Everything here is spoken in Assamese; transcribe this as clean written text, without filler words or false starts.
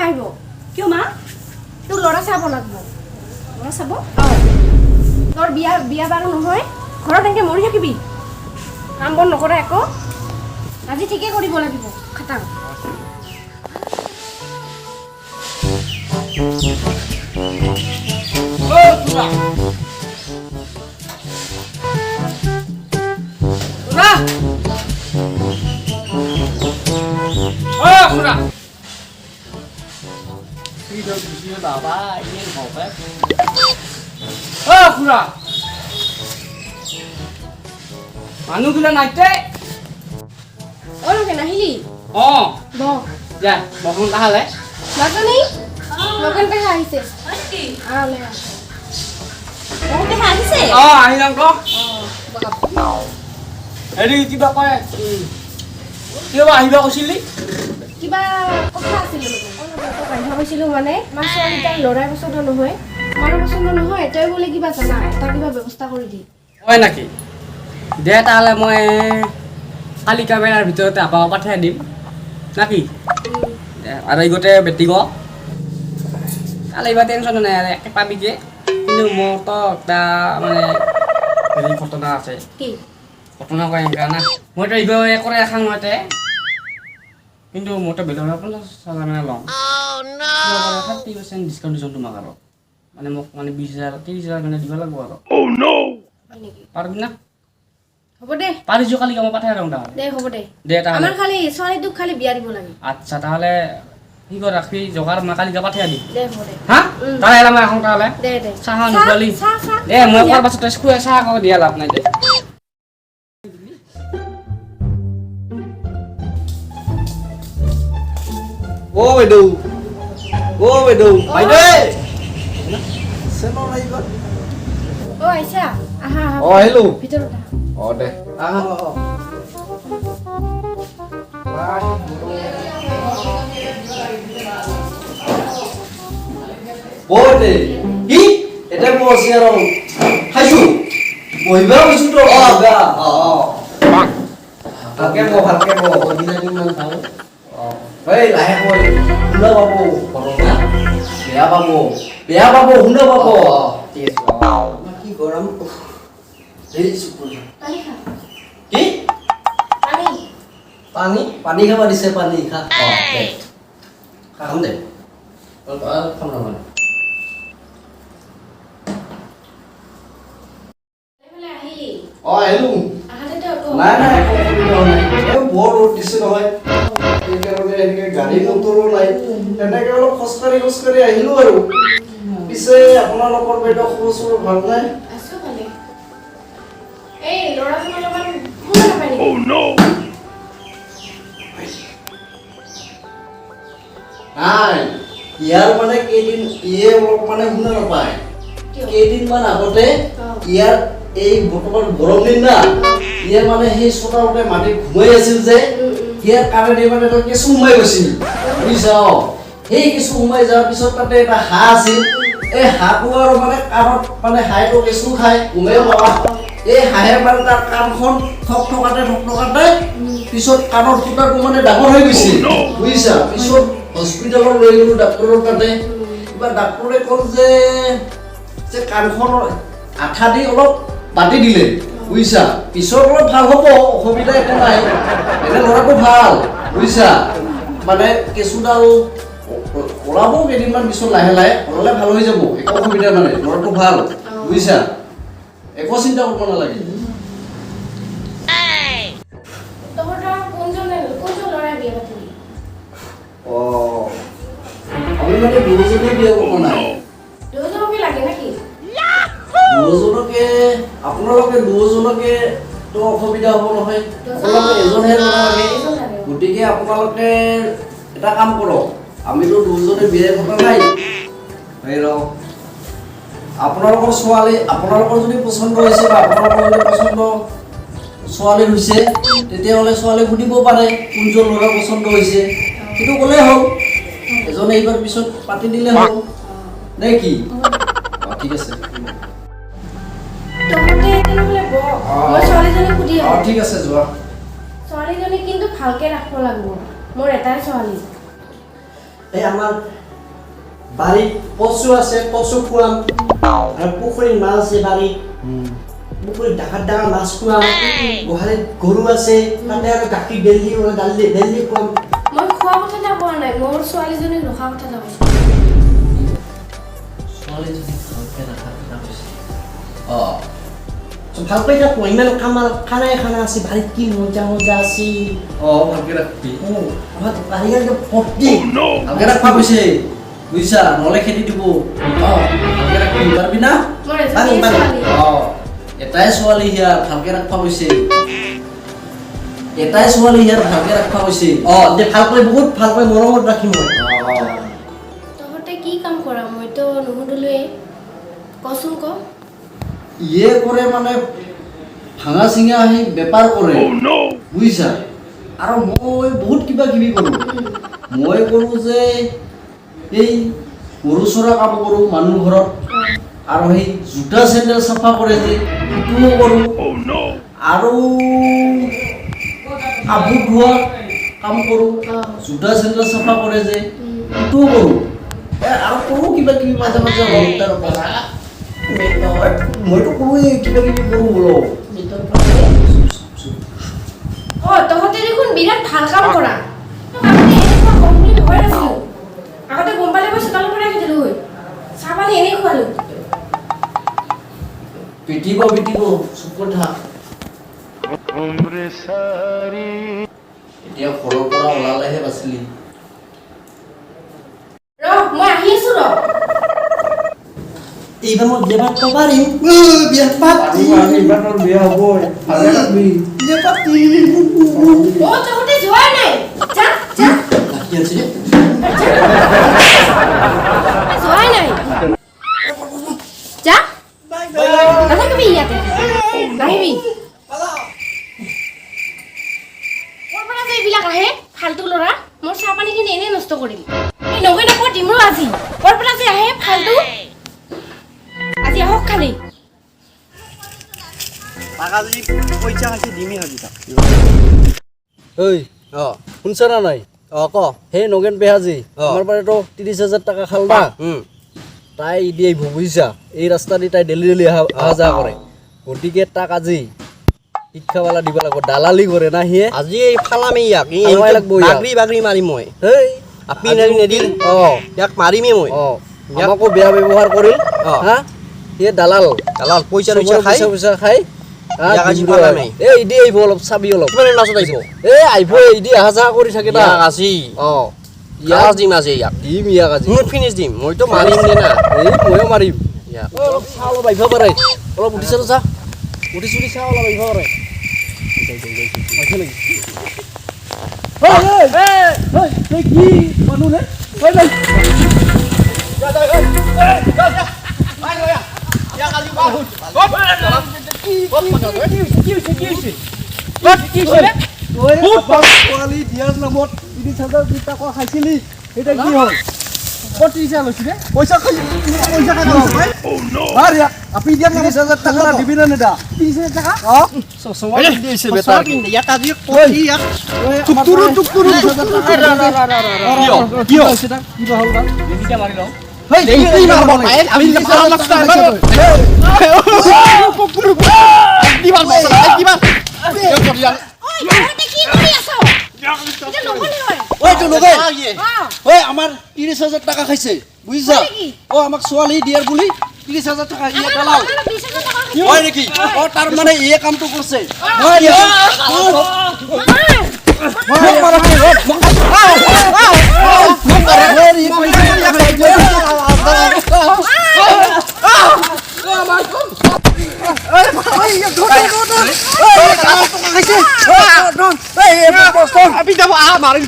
আহিব কিয় মা তোৰ ল'ৰা চাব লাগিব ল'ৰা চাব তোৰ বিয়া বাৰু নহয় ঘৰত এনেকৈ মৰি থাকিবি কাম বন নকৰে একো আজি ঠিকেই কৰিব লাগিব খাটাং মানুহবিলাক নাইতে অলকে নাহিলি ব যা বসন্ত তাহলে নাজানি লগন পেহা আহিছে আলে বহুত দেখা আহিছে আহি যাম তো হেৰি কিবা কয় কিবা আহিবা কৈছিলি কিবা কথা আছিল বান্ধা কৈছিলোঁ মানে মাছ ছোৱালীটাৰ ল'ৰাই পচন্দ নহয় মানুহ পচন্দ নহয় তই বোলে কিবা জানা এটা কিবা ব্যৱস্থা কৰি দি হয় নেকি দে তাহলে মই কালি কেমেৰাৰ ভিতৰতে আপাক পঠাই দিম নাকি আৰু এইগতে বেটিক কালি ইমান টেনশ্যন নাই আৰু একে পাবিগে কিন্তু মোৰ তো এটা মানে হেৰি ঘটনা আছে কি ঘটনা কয় এনেকুৱা না মইতো এইবাৰ একৰে এখান মতে কিন্তু মইতো বেলেগৰ 50,000 মানে ল'ম 30% ডিছকাউণ্ট দিছোঁ তোমাক আৰু মানে মোক মানে 20,000 30,000 মানে দিব লাগিব আৰু পাৰিবি না হ'ব দে পাৰিছোঁ কালি মই পঠাই দিওঁ তাহলে দে হ'ব দে দে তাহলে আমাৰ খালি ছোৱালীটোক খালি বিয়া দিব লাগে আচ্ছা তাহলে কি কর রাখবি জোগাড় মা কালি পাঠিয়ে দি দে হ'ব দে হ্যাঁ তাহলে এলাম এখন তাহলে দে দে চাহ নোপালি এ মই কোৱাৰ পাছত তই স্কুলে চাহ আকৌ দিয়া লাভ নাই দে ও বাইদেউ বাইদেউ চেনো নাই গ'ল অ আইছা আহা আহা হেল্ল' ভিতৰত আহা দে আহা দে কি এটা বসি আৰু খাইছো বহিবা কৈছো তো ভালকে দিনা কিমান খাওঁ এই লাহে কৈ শুনা পাবো ঘটনা বেয়া পাবো শুনা পাবো ঠিক আছে কি গৰম এই চুকুল পানী খা কি পানী পানী খাব দিছে পানী খা দে খাম দে খাম না মানে এফালে আহিলি হেল্ল' আহাতে তো নাই এই বৰ ৰ'দ দিছে নহয় সেইকাৰণে এনেকে গাড়ী মটৰো নাই তেনেকে অলপ খোজকাঢ়ি আহিলো আৰু পিছে আপোনালোকৰ বাইদেউ খবৰ চবৰ ভাল নাই আছো ভালে এই ল'ৰাজনৰ লগত শুনা নাপায় নেকি নাই ইয়াৰ মানে কেইদিন অলপ মানে শুনা নাপায় কেইদিনমান আগতে ইয়াৰ এই বৰ্তমান গৰম দিন না ইয়াৰ মানে সেই চোতালতে মাটি ঘুমাই আছিল যে ইয়াৰ কাৰণে মানে তই কেঁচু সোমাই গৈছিল বুজিছা সেই কেঁচু সোমাই যোৱাৰ পিছত তাতে এটা হাঁহ আছিল এই হাঁহটো আৰু মানে কাণত মানে হাঁহটো কেঁচু খাই ঘুমাই পাবা এই হাঁহে মানে তাৰ কাণখন থকথকাতে পিছত কাণৰ ফুটাটো মানে ডাঙৰ হৈ গৈছিল বুজিছা পিছত হস্পিটেলত লৈ গ'লো ডাক্তৰৰ তাতে কিবা ডাক্তৰে ক'ল যে কাণখনৰ আঠা দি অলপ বাটি দিলে বুজিছা পিছত অলপ ভাল হ'ব অসুবিধা একো নাই এনে ল'ৰাটো ভাল বুজিছা মানে কেঁচুডাল ওলাব কেইদিনমান পিছত লাহে ওলালে ভাল হৈ যাব একো অসুবিধা মানে ল'ৰাটো ভাল বুজিছা একো চিন্তা কৰিব নালাগে তহঁতৰ কোনজন ল'ৰাই বিয়া পাতিলি আমি মানে দুজনে বিয়া কৰিব নাই দুজনকে লাগে নেকি দুজনকে আপোনালোকে দুজনকে তো অসুবিধা হ'ব নহয় আপোনালোকে এজনহে ল'ৰা লাগে গতিকে আপোনালোকে এটা কাম কৰক আমিতো দুজনে বিয়া পতা নাই আপোনালোকৰ ছোৱালী আপোনালোকৰ যদি পচন্দ হৈছে বা আপোনালোকৰ যদি পচন্দ ছোৱালী হৈছে তেতিয়াহ'লে ছোৱালী সুধিব পাৰে কোনজন ল'ৰা পচন্দ হৈছে সেইটো ক'লেই হ'ল এজনে এইবাৰ পিছত পাতি দিলে হ'ল নে কি ঠিক আছে তহঁতে তেনেহ'লে মই ছোৱালীজনী সুধি আহোঁ ঠিক আছে যোৱা ছোৱালীজনী কিন্তু ভালকে ৰাখিব লাগিব মোৰ এটাই ছোৱালী এই আমাৰ বাৰীত কচু আছে, কচু খুৱাম আৰু পুখুৰীত মাছ আছে বাৰীত পুখুৰীত ডাঙৰ ডাঙৰ মাছ খুৱাম গোহালিত গৰু আছে তাতে আৰু গাখীৰ ডেইলি ডেইলি খুৱাম মই খোৱা কথা এটা কোৱা নাই মোৰ ছোৱালীজনীক ৰখা কথা এটা কৈছো ছোৱালীজনীক ভালকে ৰাখাৰ কথা কৈছে ভালকৈ থাকো ইমান খানাই খানা আছে বাৰীত কি মজা মজা আছে ভালকে ৰাখবি আমাৰ বাৰীত ভৰ্তি ভালকে ৰাখবা কৈছে বুজিছা নহ'লে খেদি দিব ভালকে ৰাখবি পাৰিবি না মোৰ এজনী ছোৱালী এটাই ছোৱালী ইয়াৰ ভালকে ৰাখবা কৈছে এটাই ছোৱালী ইয়াৰ ভালকে ৰাখবা কৈছে দে ভালকৈ বহুত ভালকৈ মৰমত ৰাখিম মই তহঁতে কি কাম কৰা মইতো নুসুধিলোৱে কচোন ক ইয়ে কৰে মানে ভাঙা চিঙা আহি বেপাৰ কৰে বুজিছা আৰু মই বহুত কিবা কিবি কৰোঁ মই কৰোঁ যে এই গৰু চৰা কাম কৰোঁ মানুহ ঘৰত আৰু সেই জোতা চেণ্ডেল চাফা কৰে যে সেইটোও কৰোঁ আৰু কাপোৰ ধোৱা কাম কৰোঁ জোতা চেণ্ডেল চাফা কৰে যে সেইটোও কৰোঁ আৰু কৰোঁ কিবা কিবি মাজে মাজে মইতো কৰোঁৱেই কিবা কিবি কৰোঁ বোলো তহঁতে দেখোন বিৰাট ভাল কাম কৰা আগতে এনেকুৱা কম বুলি ভয় নাছিলো আগতে গম পালে মই চোতালৰ পৰা ৰাখি দিলো চাহ পানী এনেই খোৱালো পিটিব চুপ কৰি থাক এতিয়া ঘৰৰ পৰা ওলালেহে বাচিলি মই আহি আছো এইবাৰ মই বিয়া পাতিব পাৰিম বিয়া পাতি বিয়া হ'ব ভালে লাগবি বিয়া পাতি তহঁতে যোৱাই নাই যা যা কি আছে যোৱাই নাই যা নাথাকিবি ইয়াতে নাহিবি ক'ৰ পৰা যে এইবিলাক আহে ফাল্টু ল'ৰা মোৰ চাহ পানীখিনি এনেই নষ্ট কৰিম এই নগৈ নকওঁ ডিমৰু আজি ক'ৰ পৰা যে আহে ফাল্টু আজি আহক খালি পইচা খাইছে দিমেই ভাবি তাক ঐ শুনছ না নাই ক সেই নগেন বেহাজি আমাৰ পৰাতো 30,000 টকা খাল না তাই দি আহিব বুজিছা এই ৰাস্তা দি তাই ডেইলি অহা যোৱা কৰে গতিকে তাক আজি শিক্ষাৱালা দিব লাগিব দালালি কৰে না সিয়ে আজি এই ফালামে ইয়াক বাগৰি মাৰিম মই হেই আপি নেদিল ইয়াক মাৰিমেই মই আমাকো বেয়া ব্যৱহাৰ কৰিল হা সিয়ে দালাল পইচা খাই ইয়াক আজি ফালামে এই দি আহিব অলপ চাবি অলপ নাচত আহিব আহিব এই দি অহা যোৱা কৰি থাকে না আজি ইয়াক দিম আজি ইয়াক দিম ইয়াক আজি মই ফিনিছ দিম মইতো মাৰিম নে না এই ময়ো মাৰিম ইয়াক অলপ চাহ অলপ আহিব পাৰে অলপ উঠিছে চা উঠি চাহ অলপ আহিব পাৰে কি মানুহ নে পোৱালি দিয়াৰ নামত 30,000 টকা খাইছিলি এতিয়া কি হ'ল 30,000 লৈছিলে পইচা আপনি দিয়া 30,000 টাকা দিবি না নেদা 30,000 টাকা চশমা দিছে বেটা ইয়াক আজি কই ইয়াক টুকটুৰু কি হ'ল সেটা কি হ'ল না বেজিটা মাৰি লওঁ এই মাৰবো না আমি ফালা লাগতা দিবাল দিবাল তহঁতে কি কৰি আছ এটা নকলি হয় ওই তো নগে ওই আমাৰ 30,000 টাকা খাইছে বুঝছা ও আমাক ছোৱালী দিয়াৰ বুলি 30,000 টাকা ইয়া দালাল হয় নেকি ও তাৰ মানে এই কামটো কৰছে আমি যাব মাৰিম